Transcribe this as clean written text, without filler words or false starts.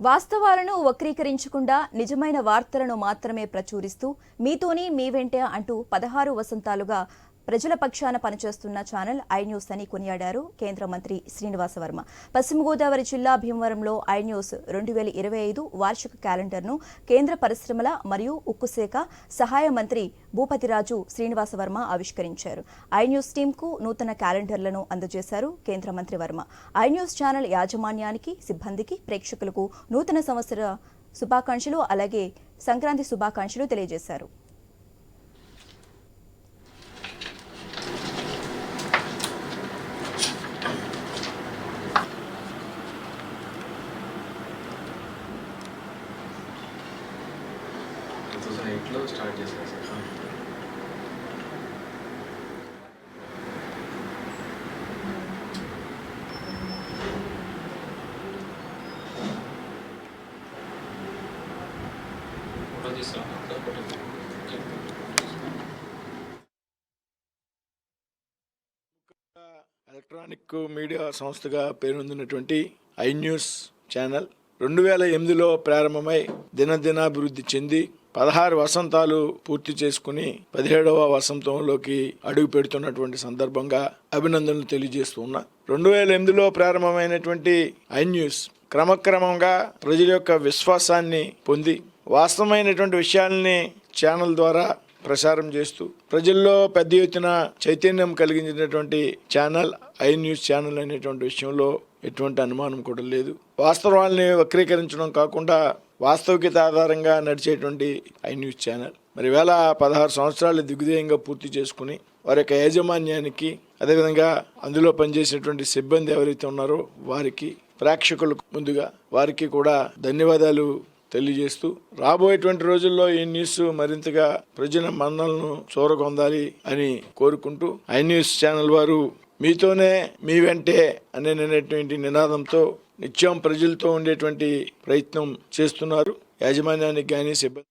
వాస్తవాలను వక్రీకరించకుండా నిజమైన వార్తలను మాత్రమే ప్రచురిస్తూ మీతోనే మీ వెంటే అంటూ 16 వసంతాలుగా ప్రజల పక్షాన పనిచేస్తున్న ఛానల్ ఐ న్యూస్ అని కొనియాడారు కేంద్ర మంత్రి శ్రీనివాస వర్మ. పశ్చిమ గోదావరి జిల్లా భీమవరంలో ఐ న్యూస్ 2025 వార్షిక క్యాలెండర్ను కేంద్ర పరిశ్రమల మరియు ఉక్కు శాఖ సహాయ మంత్రి భూపతిరాజు శ్రీనివాస వర్మ ఆవిష్కరించారు. ఐ న్యూస్ టీంకు నూతన క్యాలెండర్లను అందజేశారు కేంద్ర మంత్రి వర్మ. ఐ న్యూస్ ఛానల్ యాజమాన్యానికి, సిబ్బందికి, ప్రేక్షకులకు నూతన సంవత్సర శుభాకాంక్షలు అలాగే సంక్రాంతి శుభాకాంక్షలు తెలియజేశారు. స్టార్ట్ చేశారు సార్. ఎలక్ట్రానిక్ మీడియా సంస్థగా పేరొందినటువంటి ఐ న్యూస్ ఛానల్ 2008లో ప్రారంభమై దినదినాభివృద్ధి చెంది 16 వసంతాలు పూర్తి చేసుకుని 17వ వసంతంలోకి అడుగు పెడుతున్నటువంటి సందర్భంగా అభినందనలు తెలియజేస్తున్నా. 2008లో ప్రారంభమైనటువంటి ఐ న్యూస్ క్రమక్రమంగా ప్రజల యొక్క విశ్వాసాన్ని పొంది వాస్తవమైనటువంటి విషయాల్ని ఛానల్ ద్వారా ప్రసారం చేస్తూ ప్రజల్లో పెద్ద ఎత్తున చైతన్యం కలిగించినటువంటి ఛానల్ ఐ న్యూస్ ఛానల్ అనేటువంటి విషయంలో ఎటువంటి అనుమానం కూడా లేదు. వాస్తవాల్ని వక్రీకరించడం కాకుండా వాస్తవికత ఆధారంగా నడిచేటువంటి ఐ న్యూస్ ఛానల్ మరి వేళ 16 సంవత్సరాలు దిగ్విజయంగా పూర్తి చేసుకుని వారి యొక్క యాజమాన్యానికి, అదేవిధంగా అందులో పనిచేసేటువంటి సిబ్బంది ఎవరైతే ఉన్నారో వారికి, ప్రేక్షకులకు ముందుగా వారికి కూడా ధన్యవాదాలు తెలియజేస్తూ రాబోయేటువంటి రోజుల్లో ఈ న్యూస్ మరింతగా ప్రజల మన్నలను చూరగొందాలి అని కోరుకుంటూ ఐ న్యూస్ ఛానల్ వారు మీతోనే మీ వెంటే అనేటువంటి నినాదంతో నిత్యం ప్రజలతో ఉండేటువంటి ప్రయత్నం చేస్తున్నారు. యాజమాన్యానికి కానీ సిబ్బంది